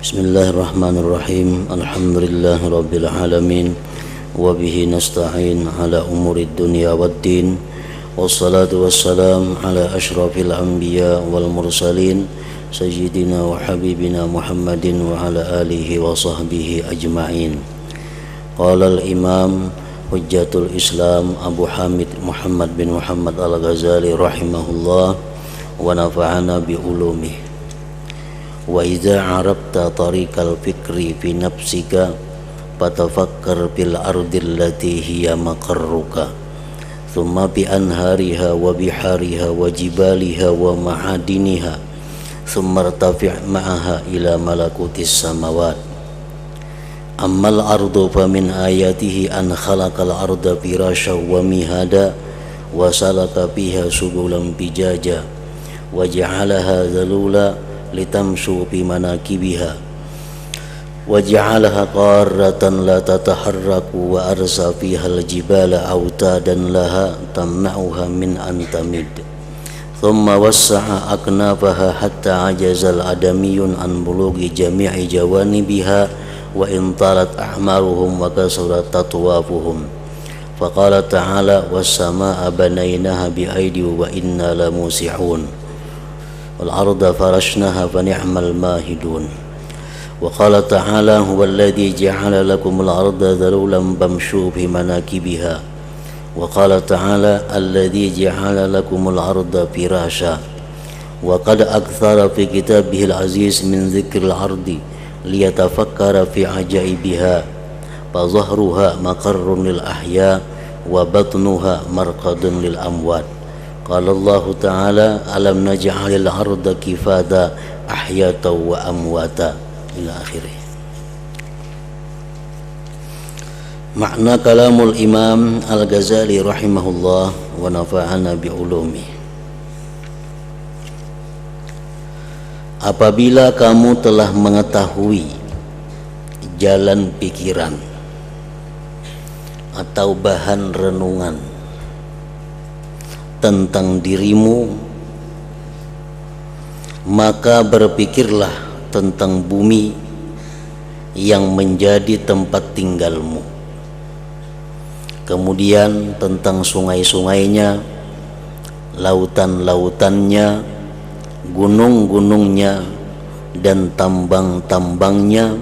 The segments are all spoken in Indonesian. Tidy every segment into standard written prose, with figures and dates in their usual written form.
Bismillahirrahmanirrahim. Alhamdulillahirabbil alamin wa bihi nasta'in ala umurid dunya waddin. Wassalatu wassalam ala asyrafil anbiya wal mursalin sayyidina wa habibina Muhammadin wa ala alihi wa sahbihi ajma'in. Qala al-imam Hujjatul Islam Abu Hamid Muhammad bin Muhammad Al-Ghazali rahimahullah wa nafa'ana bi ulumih. Wa idza arabta tariqal fikri fi nafsika fatafakkar bil ardi allati hiya maqarruka thumma bi anhariha wa bihariha wa jibaliha wa ma'adiniha thumma irtafi' ma'aha ila malakutis samawat. Ammal ardu fa min ayatihi an khalaqal arda firasya wa mihada wa salaka fiha subulan fijaja wa ja'alaha dhalula litamshu fi manakibiha wa ja'alaha qarratan la tataharraku wa arsa fiha al-jibala awtadan laha tamna'uha min an tamid thumma wassa'a aknafaha hatta ajazal adamiyun an bulughi jami'i jawanibiha wa in talat ahmaruhum wa kasurat tatwafuhum faqala ta'ala was-samaa'a banaynaha bi aidi wa inna lamusihun wal arda farashnaha fa ni'mal mahidun wa qala ta'ala huwal ladzi ja'ala lakumul arda dhalulan famshu fi manakibiha wa qala ta'ala alladzi ja'ala lakumul arda firasya wa qad akthara fi kitabihil aziz min dzikril ardi liyatafakkara fi ajaibiha fa zahruha maqarrun lil ahya wa batnuha marqadun lil amwat. Qala Allah Ta'ala alam naj'alil arda kifata ahyata wa amwata ila akhirih. Makna kalamul Imam Al-Ghazali rahimahullah wa nafa'ana bi ulumi. Apabila kamu telah mengetahui jalan pikiran atau bahan renungan tentang dirimu, maka berpikirlah tentang bumi yang menjadi tempat tinggalmu, kemudian tentang sungai-sungainya, lautan-lautannya, gunung-gunungnya, dan tambang-tambangnya.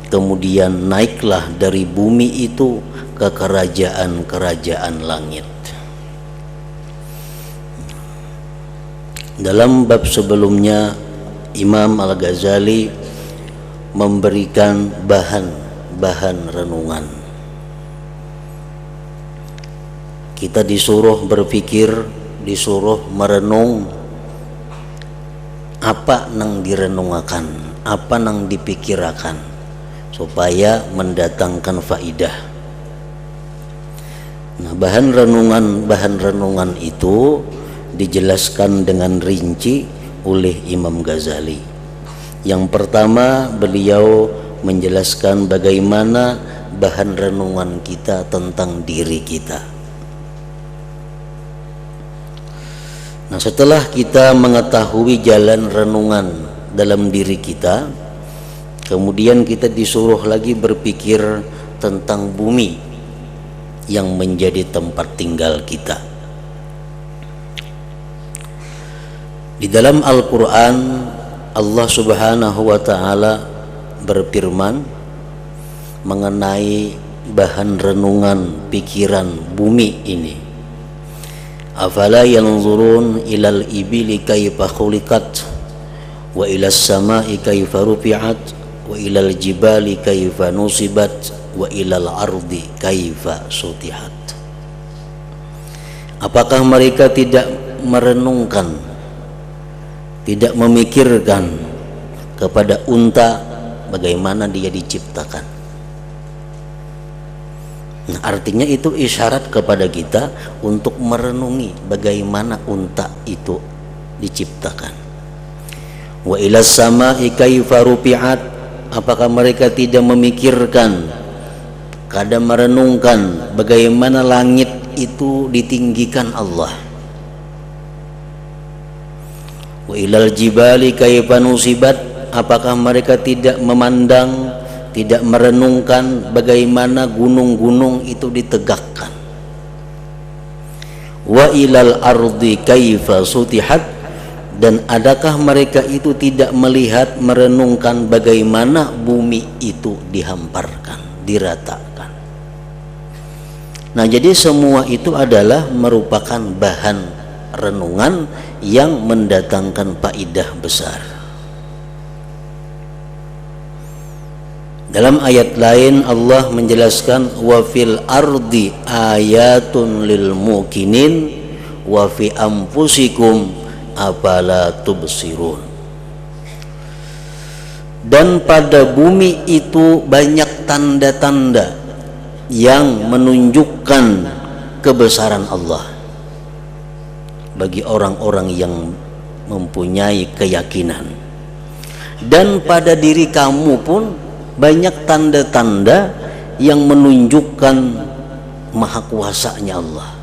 Kemudian naiklah dari bumi itu ke kerajaan-kerajaan langit. Dalam bab sebelumnya Imam Al-Ghazali memberikan bahan renungan. Kita disuruh berpikir, disuruh merenung apa nang direnungakan, apa nang dipikirakan supaya mendatangkan faidah. Nah, bahan renungan itu dijelaskan dengan rinci oleh Imam Ghazali. Yang pertama, beliau menjelaskan bagaimana bahan renungan kita tentang diri kita. Nah, setelah kita mengetahui jalan renungan dalam diri kita, kemudian kita disuruh lagi berpikir tentang bumi yang menjadi tempat tinggal kita. Di dalam Al-Quran, Allah Subhanahu wa Ta'ala berfirman mengenai bahan renungan pikiran bumi ini. Afala yanzurun ilal ibili kaifa khuliqat wa ilas samai kaifa rufi'at wa ilal jibali kaifa nusibat wa ilal ardi kaifa sutihat. Apakah mereka tidak merenungkan, tidak memikirkan kepada unta bagaimana dia diciptakan? Nah, artinya itu isyarat kepada kita untuk merenungi bagaimana unta itu diciptakan. Wa ilas samai kaifa rufi'at, apakah mereka tidak memikirkan, kadang merenungkan bagaimana langit itu ditinggikan Allah. Wa ilal jibali kaifa nusibat, apakah mereka tidak memandang, tidak merenungkan bagaimana gunung-gunung itu ditegakkan? Wa ilal ardi kaifa sutihat, dan adakah mereka itu tidak melihat, merenungkan bagaimana bumi itu dihamparkan, diratakan? Nah, jadi semua itu adalah merupakan bahan renungan yang mendatangkan faedah besar. Dalam ayat lain Allah menjelaskan wa fil ardi ayatun lil muqinin wa fi anfusikum afala tubsirun. Dan pada bumi itu banyak tanda-tanda yang menunjukkan kebesaran Allah bagi orang-orang yang mempunyai keyakinan. Dan pada diri kamu pun banyak tanda-tanda yang menunjukkan maha kuasanya Allah,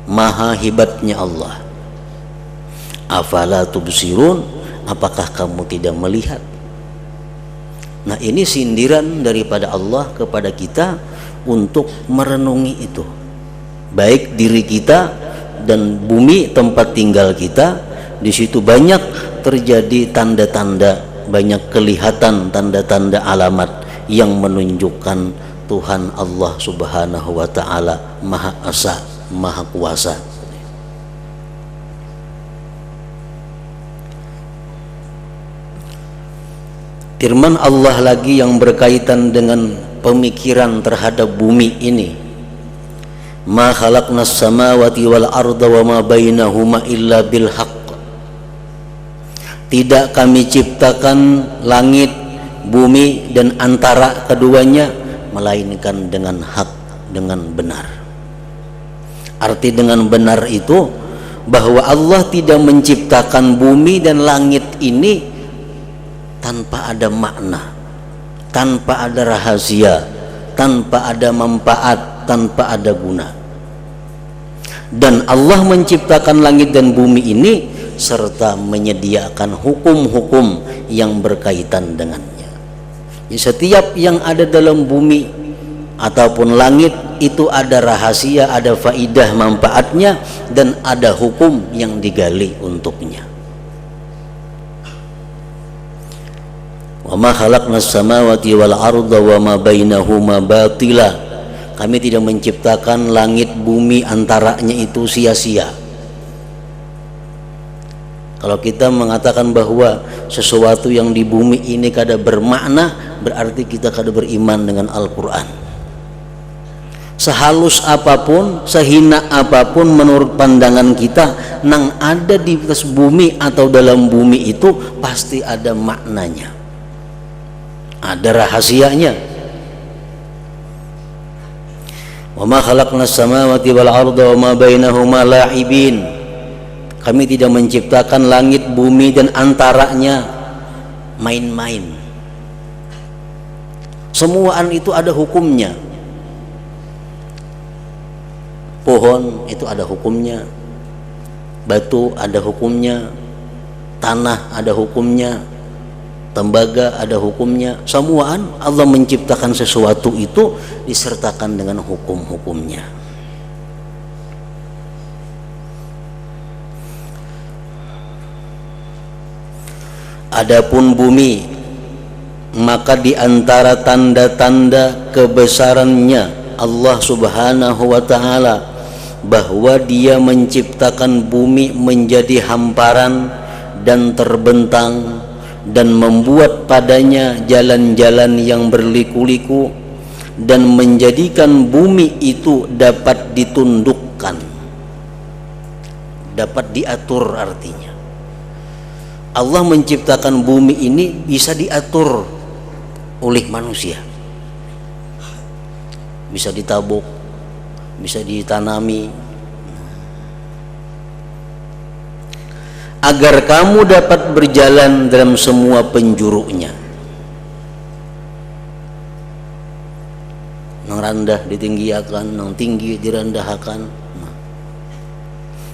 maha hebatnya Allah. Afala tubsirun, apakah kamu tidak melihat? Nah, ini sindiran daripada Allah kepada kita untuk merenungi itu, baik diri kita dan bumi tempat tinggal kita. Di situ banyak terjadi tanda-tanda, banyak kelihatan tanda-tanda alamat yang menunjukkan Tuhan Allah Subhanahu wa ta'ala Maha Esa, Maha Kuasa. Firman Allah lagi yang berkaitan dengan pemikiran terhadap bumi ini, ma khalaqnas samawati wal arda wa ma bainahuma illa bil haqq. Tidak kami ciptakan langit, bumi dan antara keduanya melainkan dengan hak, dengan benar. Arti dengan benar itu bahwa Allah tidak menciptakan bumi dan langit ini tanpa ada makna, tanpa ada rahasia, tanpa ada manfaat, tanpa ada guna. Dan Allah menciptakan langit dan bumi ini serta menyediakan hukum-hukum yang berkaitan dengannya. Jadi setiap yang ada dalam bumi ataupun langit itu ada rahasia, ada faidah manfaatnya, dan ada hukum yang digali untuknya. Wa ma khalaqnas samawati wal arda wa ma bainahuma batila. Kami tidak menciptakan langit bumi antaranya itu sia-sia. Kalau kita mengatakan bahwa sesuatu yang di bumi ini kada bermakna, berarti kita kada beriman dengan Al-Quran. Sehalus apapun, sehina apapun menurut pandangan kita, nang ada di atas bumi atau dalam bumi itu pasti ada maknanya, ada rahasianya. Wa ma khalaqnas samawati wal arda wa ma bainahuma la'ibin. Kami tidak menciptakan langit, bumi dan antaranya main-main. Semuaan itu ada hukumnya. Pohon itu ada hukumnya, batu ada hukumnya, tanah ada hukumnya, tembaga ada hukumnya. Semuaan Allah menciptakan sesuatu itu disertakan dengan hukum-hukumnya. Adapun bumi, maka di antara tanda-tanda kebesarannya Allah Subhanahu wa ta'ala bahwa Dia menciptakan bumi menjadi hamparan dan terbentang dan membuat padanya jalan-jalan yang berliku-liku dan menjadikan bumi itu dapat ditundukkan, dapat diatur. Artinya Allah menciptakan bumi ini bisa diatur oleh manusia, bisa ditabuk, bisa ditanami, agar kamu dapat berjalan dalam semua penjurunya. Nang rendah ditinggiakan, nang tinggi direndahkan.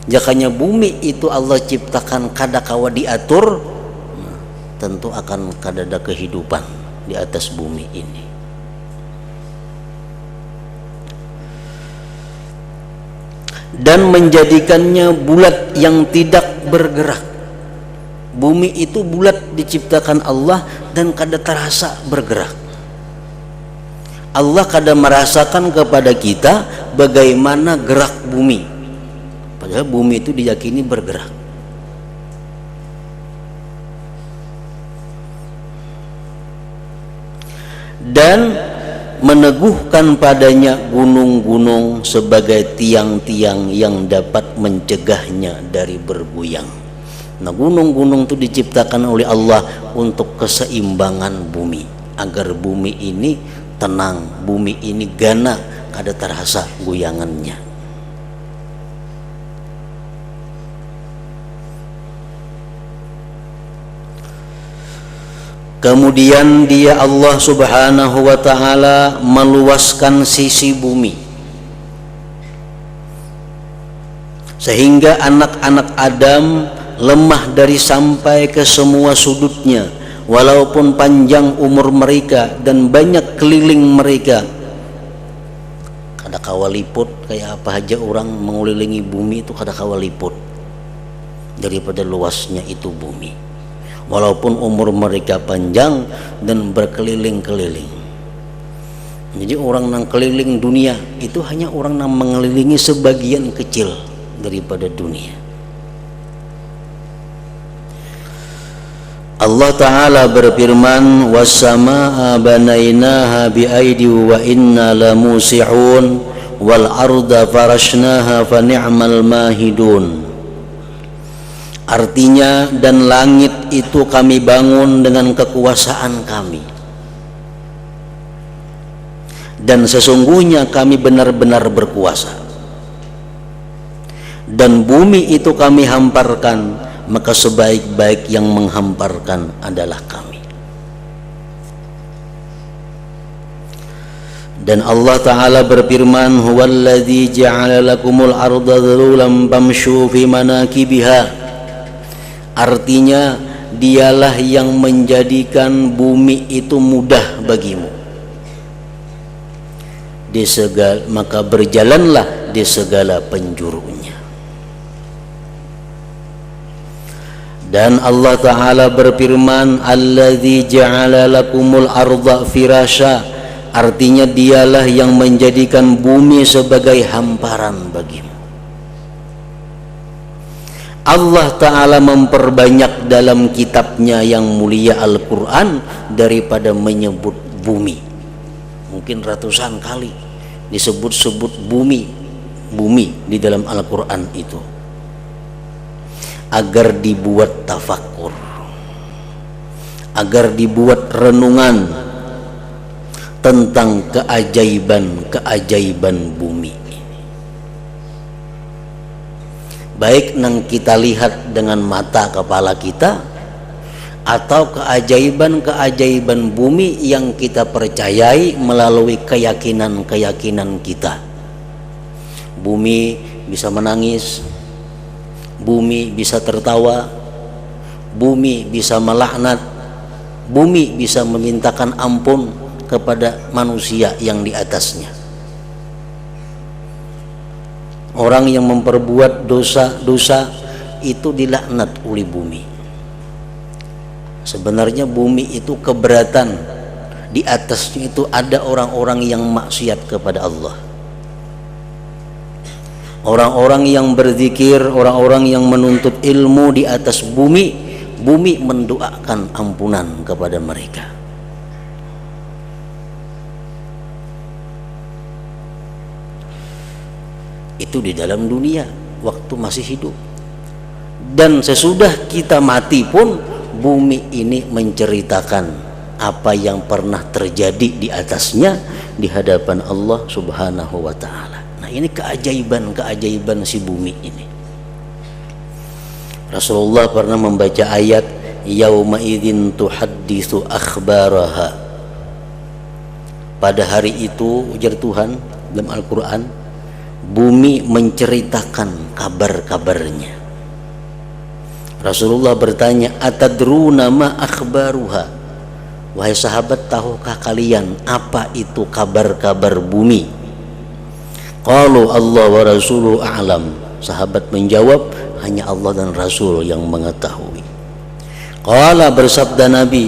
Jakanya bumi itu Allah ciptakan kada kawa diatur, tentu akan kadada kehidupan di atas bumi ini. Dan menjadikannya bulat yang tidak bergerak. Bumi itu bulat diciptakan Allah dan kada terasa bergerak. Allah kada merasakan kepada kita bagaimana gerak bumi, padahal bumi itu diyakini bergerak. Dan meneguhkan padanya gunung-gunung sebagai tiang-tiang yang dapat mencegahnya dari bergoyang. Nah, gunung-gunung itu diciptakan oleh Allah untuk keseimbangan bumi, agar bumi ini tenang, bumi ini gana, kada terasa goyangannya. Kemudian dia Allah subhanahu wa ta'ala meluaskan sisi bumi sehingga anak-anak Adam lemah dari sampai ke semua sudutnya, walaupun panjang umur mereka dan banyak keliling mereka. Kada kawaliput kayak apa aja orang mengelilingi bumi itu kada kawaliput daripada luasnya itu bumi, walaupun umur mereka panjang dan berkeliling-keliling. Jadi orang yang keliling dunia itu hanya orang yang mengelilingi sebagian kecil daripada dunia. Allah Ta'ala berfirman, was-samaa'a banainaha bi'aidi wa inna lamusi'un wal arda farashnaha fa ni'mal mahidun. Artinya, dan langit itu kami bangun dengan kekuasaan kami, dan sesungguhnya kami benar-benar berkuasa. Dan bumi itu kami hamparkan, maka sebaik-baik yang menghamparkan adalah kami. Dan Allah Ta'ala berfirman, huwallazi ja'ala lakumul arda dhalulan famshu fi manakibiha. Artinya, dialah yang menjadikan bumi itu mudah bagimu, maka berjalanlah di segala penjurunya. Dan Allah Ta'ala berfirman, alladzi ja'ala lakumul arda firasha. Artinya dialah yang menjadikan bumi sebagai hamparan bagimu. Allah Ta'ala memperbanyak dalam kitabnya yang mulia Al-Quran daripada menyebut bumi. Mungkin ratusan kali disebut-sebut bumi di dalam Al-Quran itu, agar dibuat tafakur, agar dibuat renungan tentang keajaiban bumi ini. Baik nang kita lihat dengan mata kepala kita, atau keajaiban bumi yang kita percayai melalui keyakinan kita. Bumi bisa menangis, bumi bisa tertawa, bumi bisa melaknat, bumi bisa memintakan ampun kepada manusia yang di atasnya. Orang yang memperbuat dosa itu dilaknat oleh bumi. Sebenarnya bumi itu keberatan, di atasnya itu ada orang-orang yang maksiat kepada Allah. Orang-orang yang berzikir, orang-orang yang menuntut ilmu di atas bumi mendoakan ampunan kepada mereka. Itu di dalam dunia waktu masih hidup. Dan sesudah kita mati pun bumi ini menceritakan apa yang pernah terjadi di atasnya di hadapan Allah Subhanahu wa ta'ala. Nah, ini keajaiban si bumi ini. Rasulullah pernah membaca ayat yauma idzin tuhadditsu akhbaraha. Pada hari itu, ujar Tuhan dalam Al-Quran, bumi menceritakan kabar-kabarnya. Rasulullah bertanya, atadruna ma akhbaruha, wahai sahabat, tahukah kalian apa itu kabar-kabar bumi? Qalu Allah wa rasuluhu a'lam. Sahabat menjawab, hanya Allah dan Rasul yang mengetahui. Qala, bersabda Nabi,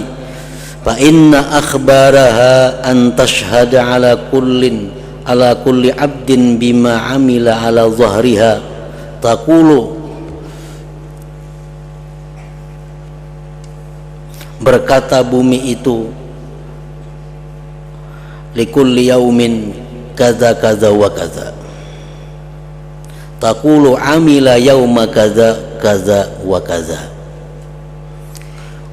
fa inna akhbaraha an tashhada ala kulli abdin bima amila ala zahriha taqulu. Berkata bumi itu, likulli yaumin kaza kaza wa kaza, taqulu amila yauma kaza kaza wa kaza.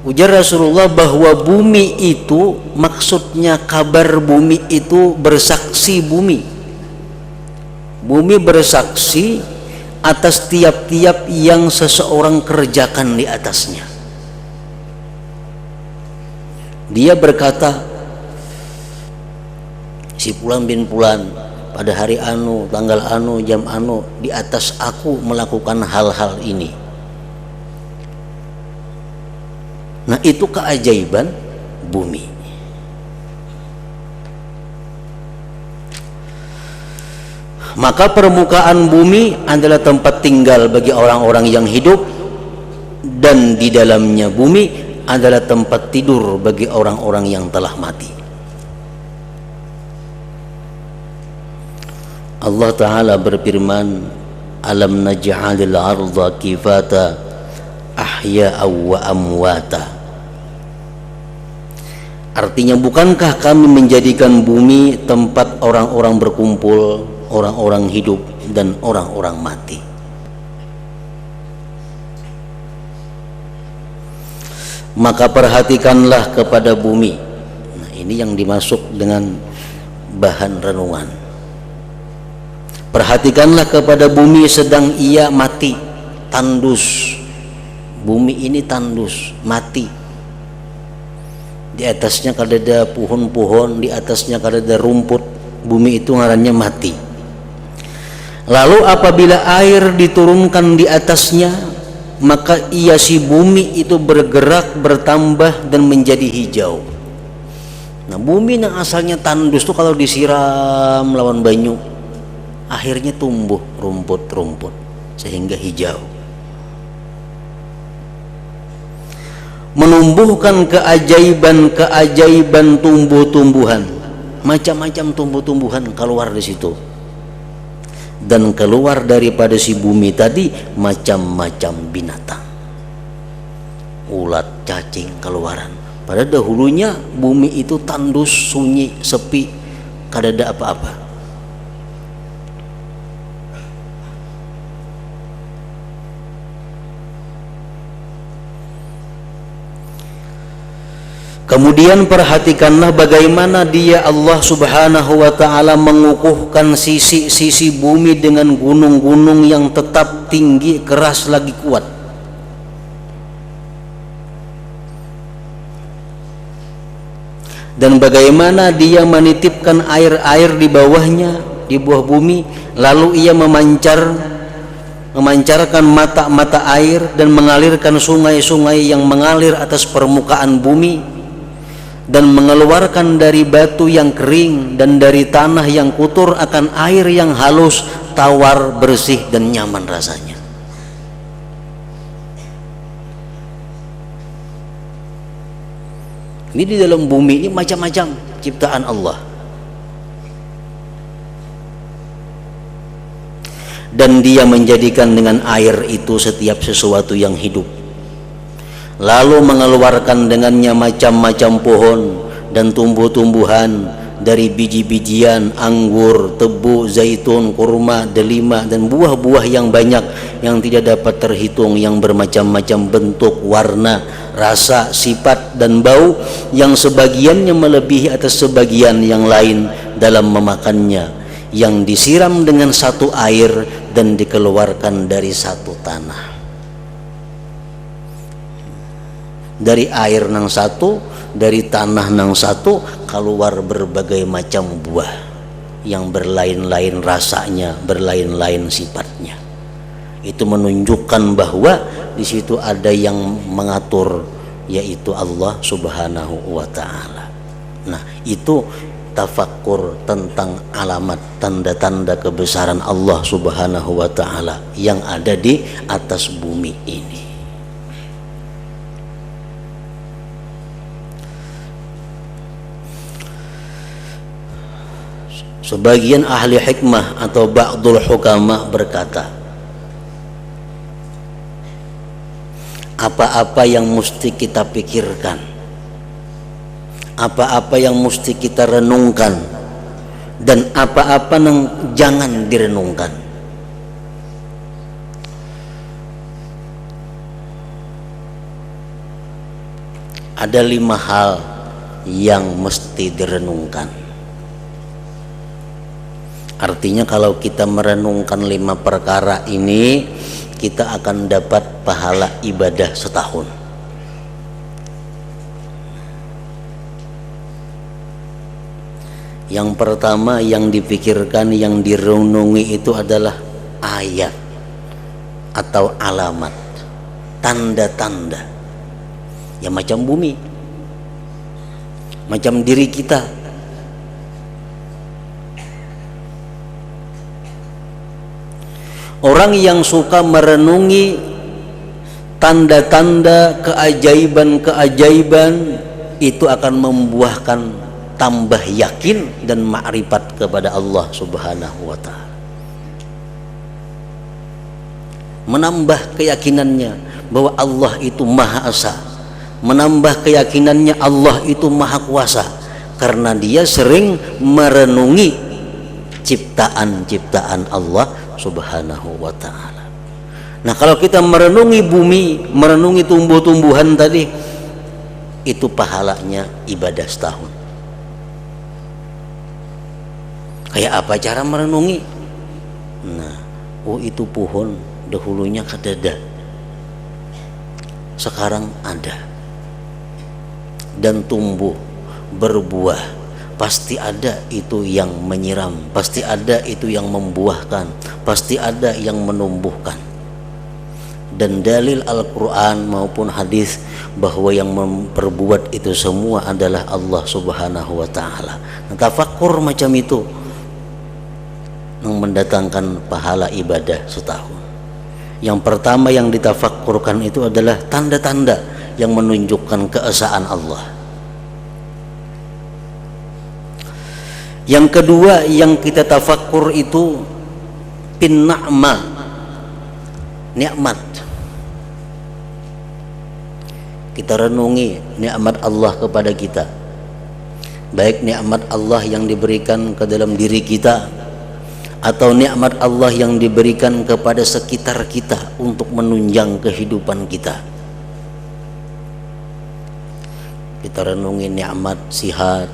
Ujar Rasulullah bahwa bumi itu, maksudnya kabar bumi itu bersaksi bumi. Bumi bersaksi atas tiap-tiap yang seseorang kerjakan di atasnya. Dia berkata, si Fulan bin Fulan pada hari anu, tanggal anu, jam anu, di atas aku melakukan hal-hal ini. Nah, itu keajaiban bumi. Maka permukaan bumi adalah tempat tinggal bagi orang-orang yang hidup, dan di dalamnya bumi adalah tempat tidur bagi orang-orang yang telah mati. Allah Ta'ala berfirman, alam naj'alil arda kifata ahya'a wa amwata. Artinya, bukankah kami menjadikan bumi tempat orang-orang berkumpul, orang-orang hidup dan orang-orang mati? Maka perhatikanlah kepada bumi. Nah, ini yang dimasuk dengan bahan renungan. Perhatikanlah kepada bumi sedang ia mati, tandus. Bumi ini tandus, mati. Di atasnya kada ada pohon-pohon, di atasnya kada ada rumput. Bumi itu ngarannya mati. Lalu apabila air diturunkan di atasnya, maka ia si bumi itu bergerak, bertambah dan menjadi hijau. Nah, bumi yang asalnya tandus tuh kalau disiram lawan banyu, akhirnya tumbuh rumput-rumput sehingga hijau. Menumbuhkan keajaiban tumbuh-tumbuhan, macam-macam tumbuh-tumbuhan keluar di situ. Dan keluar daripada si bumi tadi macam-macam binatang, ulat, cacing keluaran. Pada dahulunya bumi itu tandus, sunyi, sepi, kada ada apa-apa. Kemudian perhatikanlah bagaimana dia Allah Subhanahu wa ta'ala mengukuhkan sisi-sisi bumi dengan gunung-gunung yang tetap tinggi, keras lagi kuat. Dan bagaimana dia menitipkan air-air di bawahnya, di bawah bumi, lalu ia memancarkan mata-mata air dan mengalirkan sungai-sungai yang mengalir atas permukaan bumi, dan mengeluarkan dari batu yang kering dan dari tanah yang kotor akan air yang halus, tawar, bersih dan nyaman rasanya. Ini di dalam bumi ini macam-macam ciptaan Allah. Dan dia menjadikan dengan air itu setiap sesuatu yang hidup, lalu mengeluarkan dengannya macam-macam pohon dan tumbuh-tumbuhan, dari biji-bijian, anggur, tebu, zaitun, kurma, delima, dan buah-buah yang banyak yang tidak dapat terhitung, yang bermacam-macam bentuk, warna, rasa, sifat, dan bau, yang sebagiannya melebihi atas sebagian yang lain dalam memakannya, yang disiram dengan satu air dan dikeluarkan dari satu tanah. Dari air nang satu, dari tanah nang satu, keluar berbagai macam buah yang berlain-lain rasanya, berlain-lain sifatnya. Itu menunjukkan bahwa di situ ada yang mengatur, yaitu Allah Subhanahu wa taala. Nah, itu tafakkur tentang alamat tanda-tanda kebesaran Allah Subhanahu wa taala yang ada di atas bumi ini. Sebagian ahli hikmah atau ba'dul hukama berkata, apa-apa yang mesti kita pikirkan, apa-apa yang mesti kita renungkan, dan apa-apa yang jangan direnungkan. Ada 5 hal yang mesti direnungkan. Artinya kalau kita merenungkan 5 perkara ini, kita akan dapat pahala ibadah setahun. Yang pertama yang dipikirkan, yang direnungi itu adalah ayat atau alamat, tanda-tanda. Ya macam bumi, macam diri kita. Orang yang suka merenungi tanda-tanda, keajaiban-keajaiban, itu akan membuahkan tambah yakin dan ma'rifat kepada Allah Subhanahu wa taala. Menambah keyakinannya bahwa Allah itu Maha Esa, menambah keyakinannya Allah itu Maha Kuasa, karena dia sering merenungi ciptaan-ciptaan Allah Subhanahu wa ta'ala. Nah, kalau kita merenungi bumi, merenungi tumbuh-tumbuhan tadi, itu pahalanya ibadah setahun. Kayak apa cara merenungi? Nah, itu pohon dahulunya kadada, sekarang ada dan tumbuh berbuah. Pasti ada itu yang menyiram, pasti ada itu yang membuahkan, pasti ada yang menumbuhkan. Dan dalil Al-Quran maupun hadis bahwa yang memperbuat itu semua adalah Allah Subhanahu wa ta'ala. Nah, tafakkur macam itu yang mendatangkan pahala ibadah setahun. Yang pertama yang ditafakkurkan itu adalah tanda-tanda yang menunjukkan keesaan Allah. Yang kedua yang kita tafakkur itu bin-na'ma, nikmat. Kita renungi nikmat Allah kepada kita, baik nikmat Allah yang diberikan ke dalam diri kita atau nikmat Allah yang diberikan kepada sekitar kita untuk menunjang kehidupan kita. Kita renungi nikmat sihat,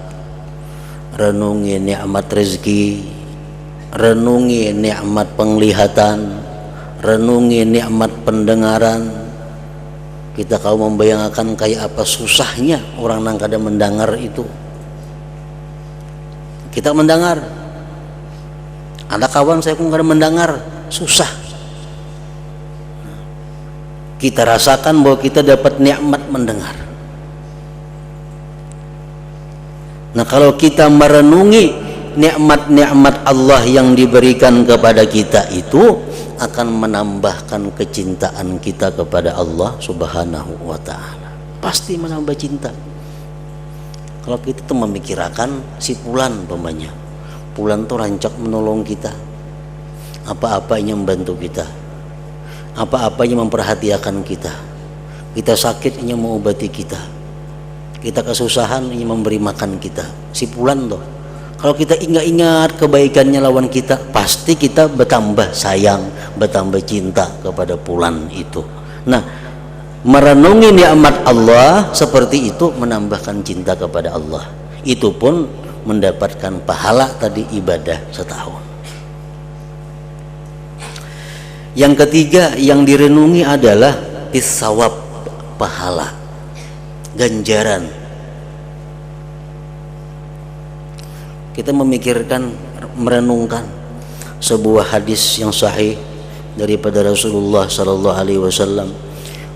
renungi nikmat rezeki, renungi nikmat penglihatan, renungi nikmat pendengaran. Kita kau membayangkan kayak apa susahnya orang nang kada mendengar itu. Kita mendengar, ada kawan saya pun kada mendengar, susah. Kita rasakan bahwa kita dapat nikmat mendengar. Nah, kalau kita merenungi nikmat-nikmat Allah yang diberikan kepada kita, itu akan menambahkan kecintaan kita kepada Allah Subhanahu wa ta'ala. Pasti menambah cinta. Kalau kita tuh memikirkan si Pulan umpamanya, Pulan tuh rancak menolong kita, apa-apanya membantu kita, apa-apanya memperhatikan kita. Kita sakit hanya mengobati kita, kita kesusahan hanya memberi makan kita. Si Pulan tuh, kalau kita ingat-ingat kebaikannya lawan kita, pasti kita bertambah sayang, bertambah cinta kepada Pulan itu. Nah, merenungi nikmat Allah seperti itu menambahkan cinta kepada Allah. Itu pun mendapatkan pahala tadi ibadah setahun. Yang ketiga yang direnungi adalah isawab, pahala, ganjaran. Kita memikirkan, merenungkan sebuah hadis yang sahih daripada Rasulullah sallallahu alaihi wasallam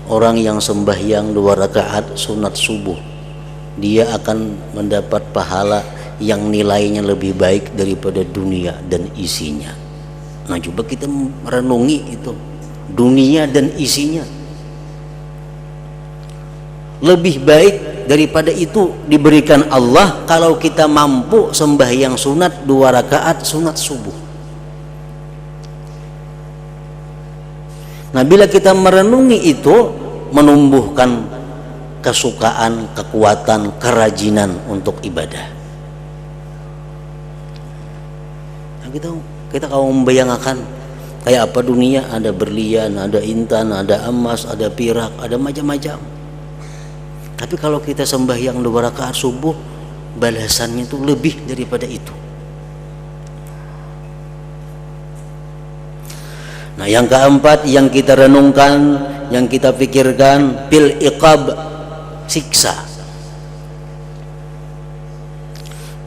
orang yang sembahyang 2 rakaat sunat subuh, dia akan mendapat pahala yang nilainya lebih baik daripada dunia dan isinya. Nah, coba kita merenungi itu, dunia dan isinya lebih baik daripada itu diberikan Allah kalau kita mampu sembahyang sunat 2 rakaat sunat subuh. Nah, bila kita merenungi itu, menumbuhkan kesukaan, kekuatan, kerajinan untuk ibadah. Nah, kita kalau membayangkan kayak apa dunia, ada berlian, ada intan, ada emas, ada perak, ada macam-macam. Tapi kalau kita sembahyang 2 rakaat subuh, balasannya itu lebih daripada itu. Nah, yang keempat yang kita renungkan, yang kita pikirkan, bil iqab, siksa.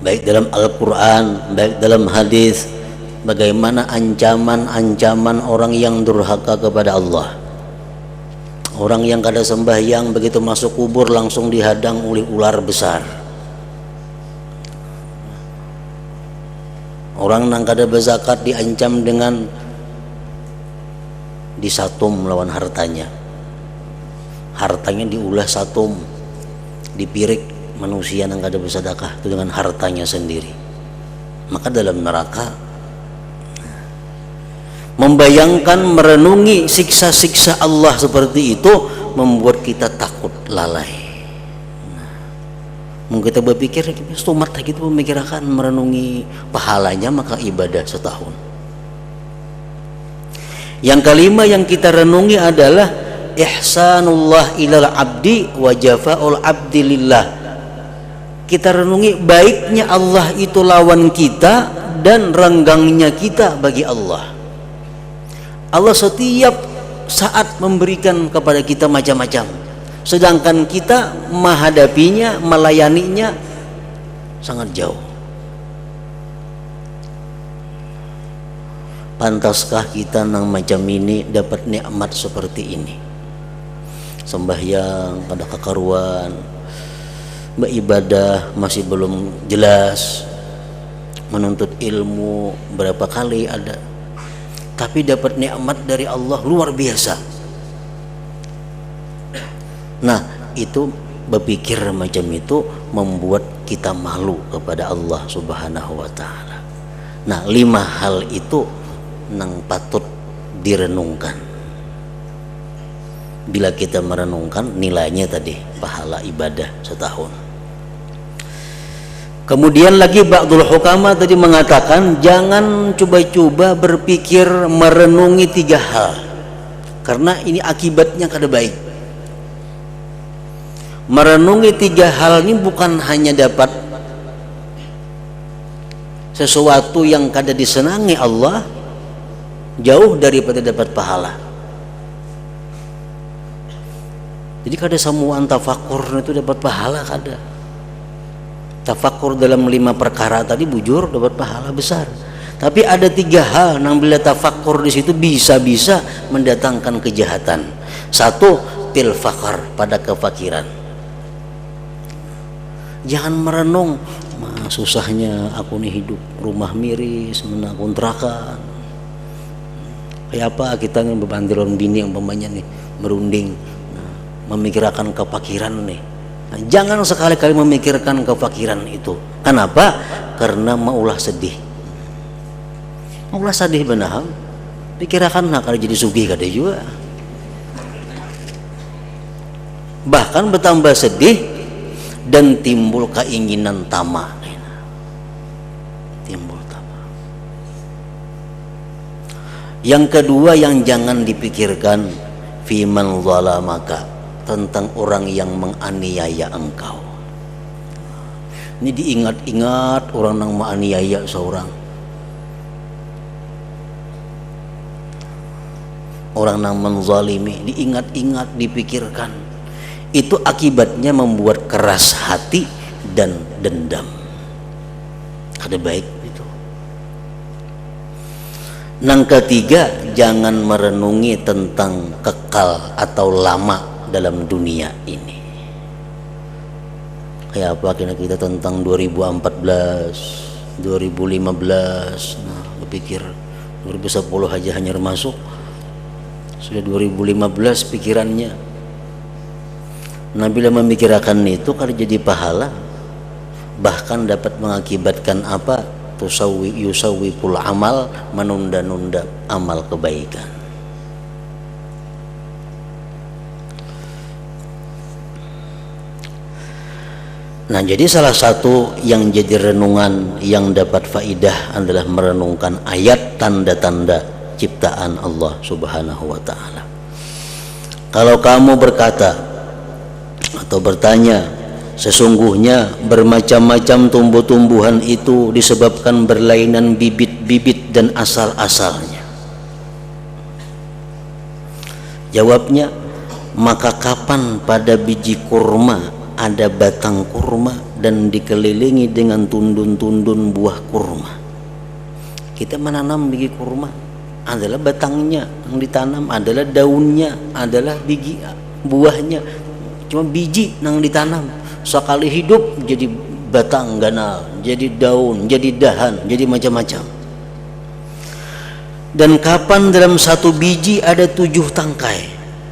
Baik dalam Al-Quran, baik dalam hadis, bagaimana ancaman-ancaman orang yang durhaka kepada Allah. Orang yang kada sembahyang begitu masuk kubur langsung dihadang oleh ular besar. Orang yang kada berzakat diancam dengan disatum lawan hartanya. Hartanya diulah satum, dipirik manusia yang kada bersedekah itu dengan hartanya sendiri. Maka dalam neraka. Membayangkan, merenungi siksa-siksa Allah seperti itu membuat kita takut lalai. Mungkin kita berpikir stomat gitu, memikirkan merenungi pahalanya maka ibadah setahun. Yang kelima yang kita renungi adalah ihsanullah ilal abdi wa jafa'ul abdi lillah. Kita renungi baiknya Allah itu lawan kita dan renggangnya kita bagi Allah. Allah setiap saat memberikan kepada kita macam-macam, sedangkan kita menghadapinya, melayaninya sangat jauh. Pantaskah kita nang macam ini dapat nikmat seperti ini? Sembahyang pada kekaruan, beribadah masih belum jelas, menuntut ilmu berapa kali ada, tapi dapat nikmat dari Allah luar biasa. Nah, itu berpikir macam itu membuat kita malu kepada Allah Subhanahu wa taala. Nah, 5 hal itu nang patut direnungkan. Bila kita merenungkan, nilainya tadi pahala ibadah setahun. Kemudian lagi ba'dul hukama tadi mengatakan jangan coba-coba berpikir merenungi 3 hal, karena ini akibatnya kada baik. Merenungi 3 hal ini bukan hanya dapat sesuatu yang kada disenangi Allah, jauh daripada dapat pahala. Jadi kada samuan tafakur itu dapat pahala, kada. Tafakur dalam 5 perkara tadi bujur dapat pahala besar. Tapi ada 3 hal yang bila tafakur di situ bisa-bisa mendatangkan kejahatan. 1, til fakar, pada kefakiran. Jangan merenung, susahnya aku nih hidup, rumah miris, mena kontrakan. Kayak apa kita bebandiron bini yang umpamanya nih merunding, memikirkan kefakiran nih. Nah, jangan sekali-kali memikirkan kefakiran itu. Kenapa? Karena maulah sedih. Maulah sedih benar. Pikirkan nak kalau jadi sugih kada juga. Bahkan bertambah sedih dan timbul keinginan tamak. Timbul tamak. Yang kedua yang jangan dipikirkan, fiman zalamaka, tentang orang yang menganiaya engkau. Ini diingat-ingat orang yang menganiaya seorang, orang yang menzalimi, diingat-ingat, dipikirkan. Itu akibatnya membuat keras hati dan dendam. Ada baik itu. Yang ketiga, jangan merenungi tentang kekal atau lama dalam dunia ini. Kayak apa kira kita tentang 2014, 2015. Nah, berpikir 2010 aja hanya masuk, sudah 2015 pikirannya. Nah, bila memikirkan itu kalau jadi pahala, bahkan dapat mengakibatkan apa? Yusawwiful amal, menunda-nunda amal kebaikan. Nah, jadi salah satu yang jadi renungan yang dapat faidah adalah merenungkan ayat tanda-tanda ciptaan Allah Subhanahu wa ta'ala. Kalau kamu berkata atau bertanya, sesungguhnya bermacam-macam tumbuh-tumbuhan itu disebabkan berlainan bibit-bibit dan asal-asalnya. Jawabnya, maka kapan pada biji kurma ada batang kurma dan dikelilingi dengan tundun-tundun buah kurma. Kita menanam biji kurma, adalah batangnya yang ditanam, adalah daunnya, adalah biji buahnya. Cuma biji yang ditanam, sekali hidup jadi batang ganal, jadi daun, jadi dahan, jadi macam-macam. Dan kapan dalam satu biji ada 7 tangkai,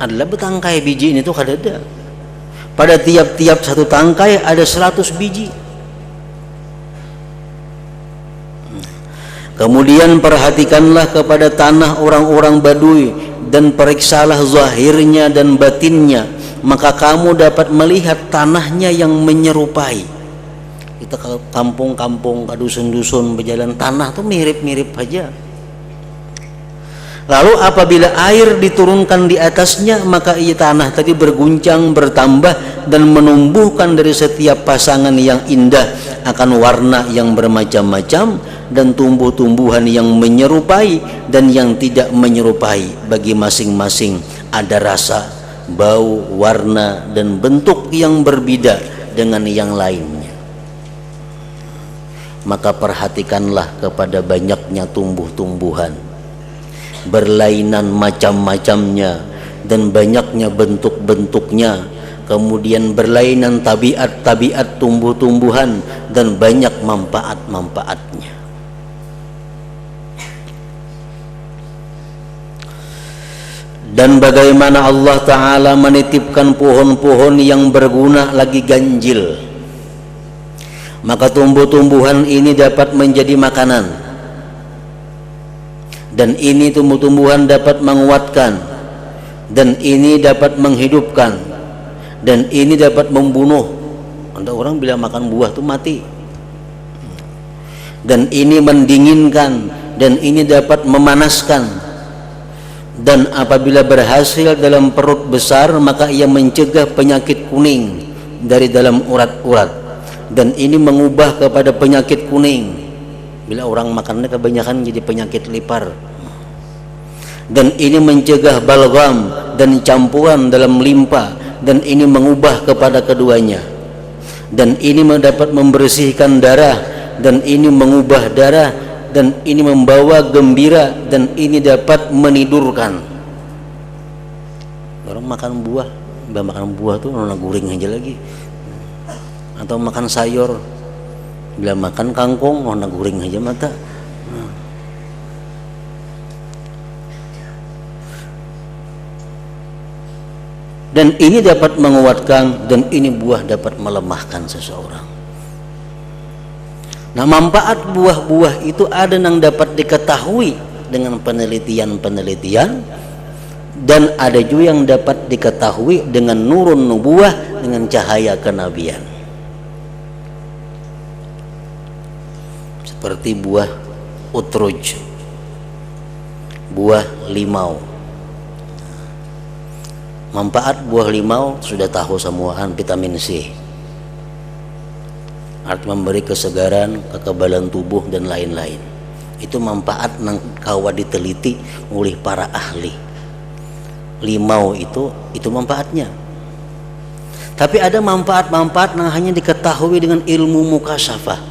adalah betangkai biji ini tuh ada. Pada tiap-tiap satu tangkai ada 100 biji. Kemudian perhatikanlah kepada tanah orang-orang Badui dan periksalah zahirnya dan batinnya, maka kamu dapat melihat tanahnya yang menyerupai. Kita ke kampung-kampung, ke dusun-dusun berjalan, tanah tuh mirip-mirip aja. Lalu apabila air diturunkan di atasnya, maka ia tanah tadi berguncang, bertambah dan menumbuhkan dari setiap pasangan yang indah akan warna yang bermacam-macam dan tumbuh-tumbuhan yang menyerupai dan yang tidak menyerupai. Bagi masing-masing ada rasa, bau, warna dan bentuk yang berbeda dengan yang lainnya. Maka perhatikanlah kepada banyaknya tumbuh-tumbuhan, berlainan macam-macamnya dan banyaknya bentuk-bentuknya, kemudian berlainan tabiat-tabiat tumbuh-tumbuhan dan banyak manfaat-manfaatnya. Dan bagaimana Allah Ta'ala menitipkan pohon-pohon yang berguna lagi ganjil, maka tumbuh-tumbuhan ini dapat menjadi makanan, dan ini tumbuh-tumbuhan dapat menguatkan, dan ini dapat menghidupkan, dan ini dapat membunuh. Ada orang bila makan buah itu mati. Dan ini mendinginkan, dan ini dapat memanaskan. Dan apabila berhasil dalam perut besar, maka ia mencegah penyakit kuning dari dalam urat-urat, dan ini mengubah kepada penyakit kuning. Bila orang makannya kebanyakan jadi penyakit lipar. Dan ini mencegah balgam dan campuran dalam limpa, dan ini mengubah kepada keduanya. Dan ini dapat membersihkan darah, dan ini mengubah darah, dan ini membawa gembira, dan ini dapat menidurkan. Orang makan buah tuh nona guring aja lagi, atau makan sayur, bila makan kangkung nona guring aja mata. Dan ini dapat menguatkan, dan ini buah dapat melemahkan seseorang. Nah, manfaat buah-buah itu ada yang dapat diketahui dengan penelitian-penelitian, dan ada juga yang dapat diketahui dengan nurun nubuah, dengan cahaya kenabian. Seperti buah utruj, buah limau. Manfaat buah limau sudah tahu semuaan, vitamin C, arti memberi kesegaran, kekebalan tubuh dan lain-lain. Itu manfaat yang kawa diteliti oleh para ahli. Limau itu manfaatnya. Tapi ada manfaat-manfaat yang hanya diketahui dengan ilmu mukasyafah.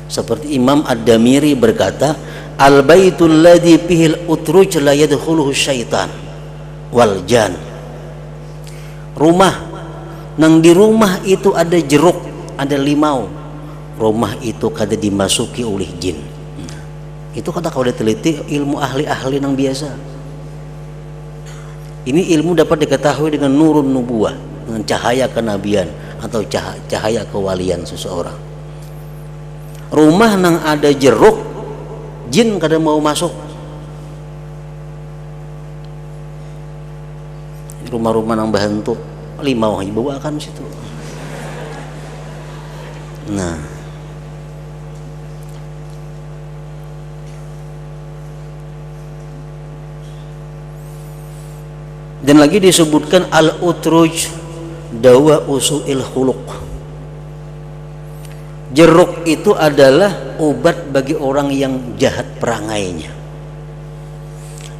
Seperti Imam Ad-Damiri berkata, al-baitul ladzi fihil utruj la yadkhuluhu syaitan wal jan. rumah nang di rumah itu ada jeruk, ada limau, rumah itu kada dimasuki oleh jin. Itu kata kalau diteliti ilmu ahli-ahli nang biasa. Ini ilmu dapat diketahui dengan nurun nubuah, dengan cahaya kenabian atau cahaya kewalian seseorang. Rumah nang ada jeruk, jin kada mau masuk. Rumah-rumah nang bahantu limau aja bawakan situ. Nah, dan lagi disebutkan al-utruj dawa usu'il khuluq. Jeruk itu adalah obat bagi orang yang jahat perangainya.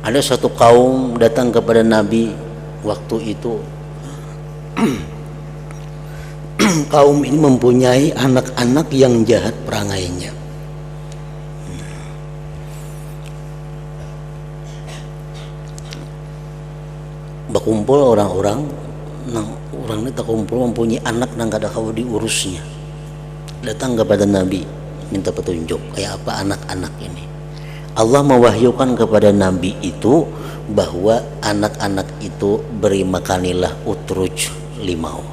Ada satu kaum datang kepada Nabi waktu itu. Kaum ini mempunyai anak-anak yang jahat perangainya. Berkumpul orang-orang, orang ini tak kumpul mempunyai anak nang kada kau diurusnya. Datang kepada Nabi minta petunjuk kayak apa anak-anak ini. Allah mewahyukan kepada Nabi itu bahwa anak-anak itu beri makanilah utruj limau.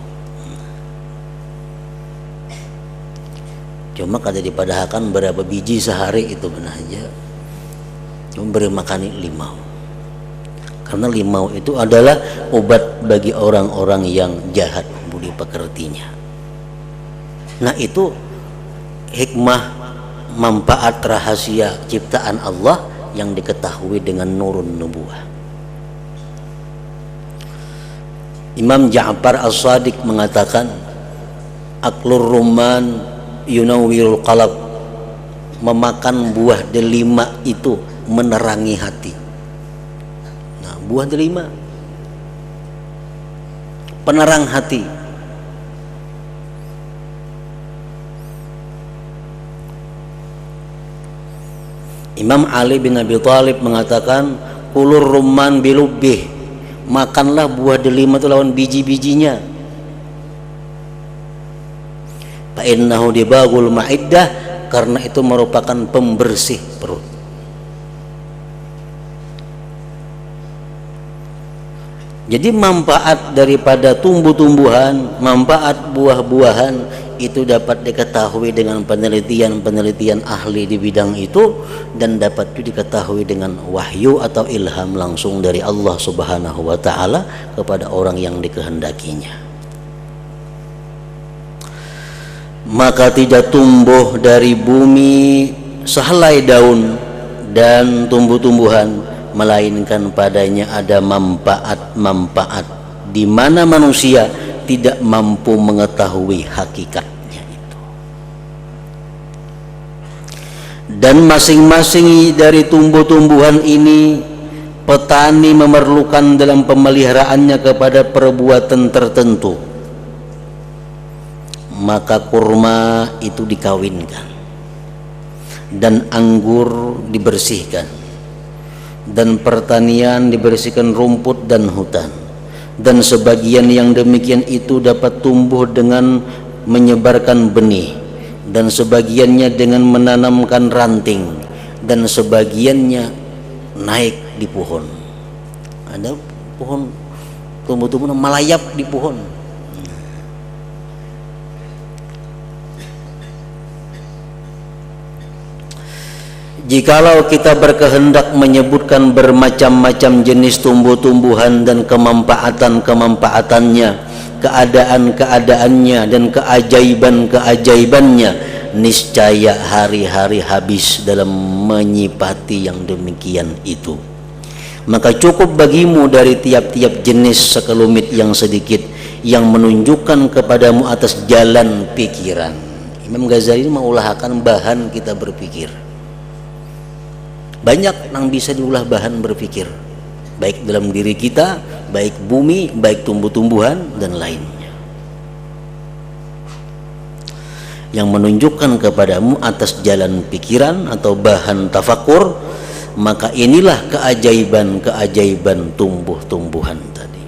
Cuma kada dipadahkan berapa biji sehari itu benar aja. Cuma beri makani limau. Karena limau itu adalah obat bagi orang-orang yang jahat budi pekertinya. Nah itu hikmah manfaat rahasia ciptaan Allah yang diketahui dengan nurun nubuah. Imam Ja'far As-Shadiq mengatakan aklur rumman yunawwirul qalb, memakan buah delima itu menerangi hati. Nah, buah delima penerang hati. Imam Ali bin Abi Thalib mengatakan kulur rumman bilubbih, makanlah buah delima itu lawan biji-bijinya. Fa innahu dibagul ma'iddah, karena itu merupakan pembersih perut. Jadi manfaat daripada tumbuh-tumbuhan, manfaat buah-buahan itu dapat diketahui dengan penelitian-penelitian ahli di bidang itu, dan dapat juga diketahui dengan wahyu atau ilham langsung dari Allah Subhanahu wa taala kepada orang yang dikehendakinya. Maka tidak tumbuh dari bumi sehelai daun dan tumbuh-tumbuhan, melainkan padanya ada manfaat-manfaat di mana manusia tidak mampu mengetahui hakikatnya itu. Dan masing-masing dari tumbuh-tumbuhan ini petani memerlukan dalam pemeliharaannya kepada perbuatan tertentu. Maka kurma itu dikawinkan, dan anggur dibersihkan, dan pertanian dibersihkan rumput dan hutan, dan sebagian yang demikian itu dapat tumbuh dengan menyebarkan benih, dan sebagiannya dengan menanamkan ranting, dan sebagiannya naik di pohon. Ada pohon tumbuh-tumbuh melayap di pohon. Jikalau kita berkehendak menyebutkan bermacam-macam jenis tumbuh-tumbuhan dan kemanfaatan-kemanfaatannya, keadaan-keadaannya dan keajaiban-keajaibannya, niscaya hari-hari habis dalam menyipati yang demikian itu. Maka cukup bagimu dari tiap-tiap jenis sekelumit yang sedikit yang menunjukkan kepadamu atas jalan pikiran. Imam Ghazali mengulahkan bahan kita berpikir. Banyak yang bisa diulah bahan berpikir, baik dalam diri kita, baik bumi, baik tumbuh-tumbuhan dan lainnya, yang menunjukkan kepadamu atas jalan pikiran atau bahan tafakur. Maka inilah keajaiban-keajaiban tumbuh-tumbuhan tadi.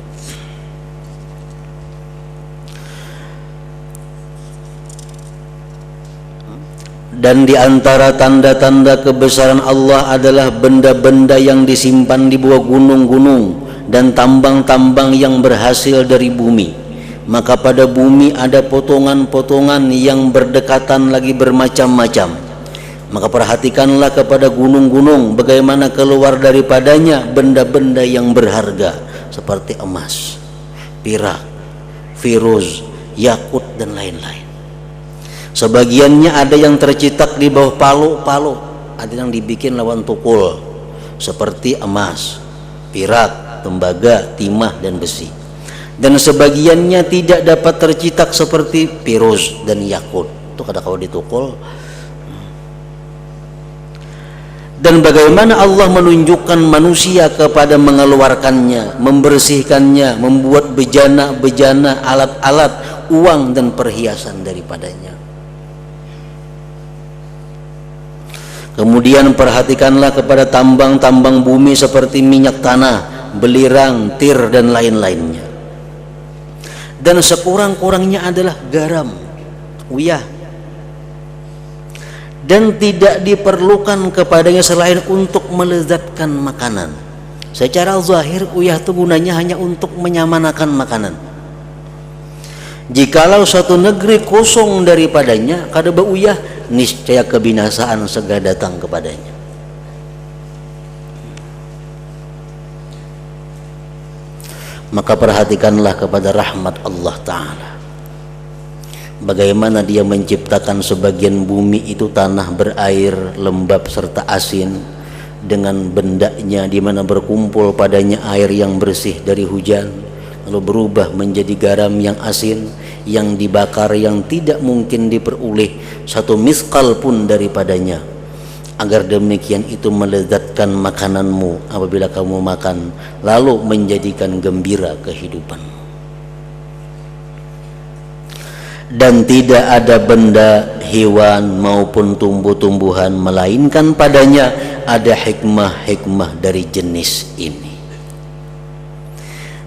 Dan di antara tanda-tanda kebesaran Allah adalah benda-benda yang disimpan di bawah gunung-gunung dan tambang-tambang yang berhasil dari bumi. Maka pada bumi ada potongan-potongan yang berdekatan lagi bermacam-macam. Maka perhatikanlah kepada gunung-gunung, bagaimana keluar daripadanya benda-benda yang berharga seperti emas, perak, firuz, yakut dan lain-lain. Sebagiannya ada yang tercetak di bawah palu-palu, ada yang dibikin lawan tukul seperti emas, perak, tembaga, timah dan besi. Dan sebagiannya tidak dapat tercetak seperti firuz dan yakut. Itu kalau ditukul. Dan bagaimana Allah menunjukkan manusia kepada mengeluarkannya, membersihkannya, membuat bejana-bejana, alat-alat, uang dan perhiasan daripadanya. Kemudian perhatikanlah kepada tambang-tambang bumi seperti minyak tanah, belirang, tir dan lain-lainnya. Dan sekurang-kurangnya adalah garam, uyah. Dan tidak diperlukan kepadanya selain untuk melezatkan makanan. Secara zahir uyah itu gunanya hanya untuk menyamanakan makanan. Jikalau suatu negeri kosong daripadanya kada uyah, niscaya kebinasaan segera datang kepadanya. Maka perhatikanlah kepada rahmat Allah Ta'ala, bagaimana dia menciptakan sebagian bumi itu tanah berair, lembab serta asin, dengan bendanya di mana berkumpul padanya air yang bersih dari hujan, lalu berubah menjadi garam yang asin, yang dibakar, yang tidak mungkin diperoleh satu miskal pun daripadanya, agar demikian itu melezatkan makananmu apabila kamu makan, lalu menjadikan gembira kehidupanmu. Dan tidak ada benda, hewan maupun tumbuh-tumbuhan melainkan padanya ada hikmah-hikmah dari jenis ini.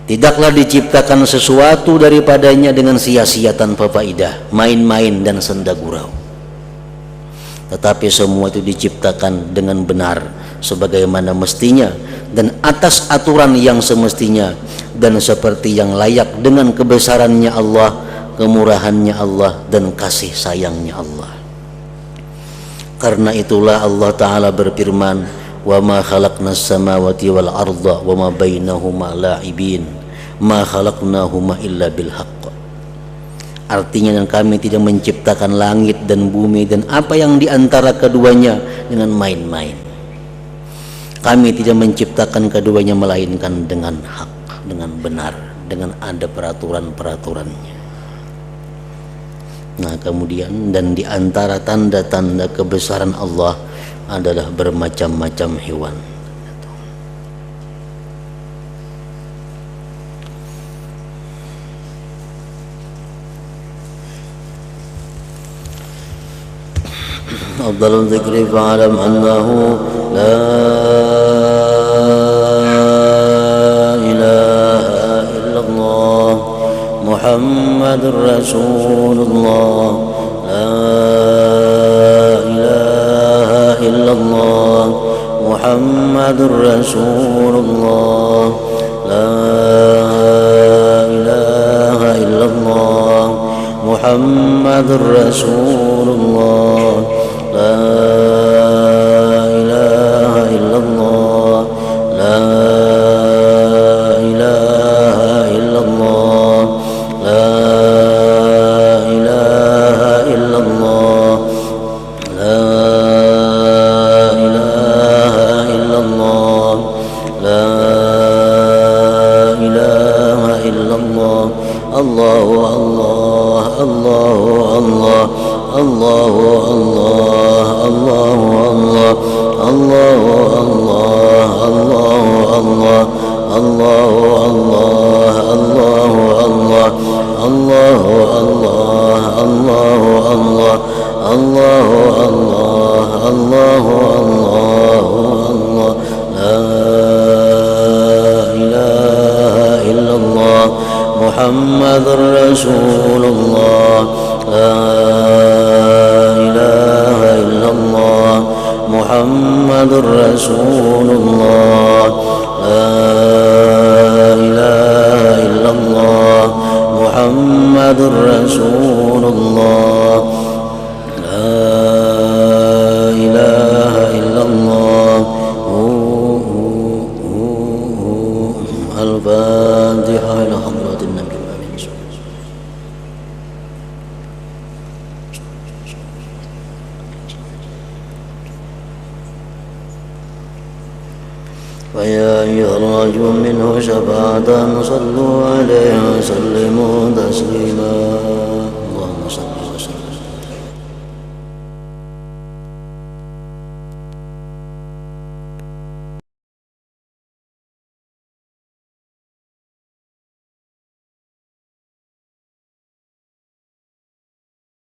Tidaklah diciptakan sesuatu daripadanya dengan sia-sia tanpa faedah, main-main dan senda gurau. Tetapi semua itu diciptakan dengan benar sebagaimana mestinya dan atas aturan yang semestinya dan seperti yang layak dengan kebesarannya Allah, kemurahannya Allah dan kasih sayangnya Allah. Karena itulah Allah Ta'ala berfirman, wa ma khalaqnas samawati wal arda wa ma bainahuma la'ibin ma khalaqnahuma illa bil haqq. Artinya, dan kami tidak menciptakan langit dan bumi dan apa yang diantara keduanya dengan main-main. Kami tidak menciptakan keduanya melainkan dengan hak, dengan benar, dengan ada peraturan-peraturannya. Nah kemudian, dan di antara tanda-tanda kebesaran Allah adalah bermacam-macam hewan. Afdalul dzikri fa'alam annahu la ilaha illallah Muhammadur Rasulullah, la ilaha illallah Muhammadur Rasulullah, la ilaha illallah Muhammadur Rasulullah, la ilaha illallah, la ilaha illallah, la ilaha illallah, la ilaha illallah, la ilaha illallah. Allahu Allah, Allahu Allah, Allah رسول الله لا إله إلا الله محمد رسول الله لا إله إلا الله الفاتحة إلى حضرة النبي الأمين. فيا أيها الرجل منه شفاعة صلوا عليه وسلموا تسليما.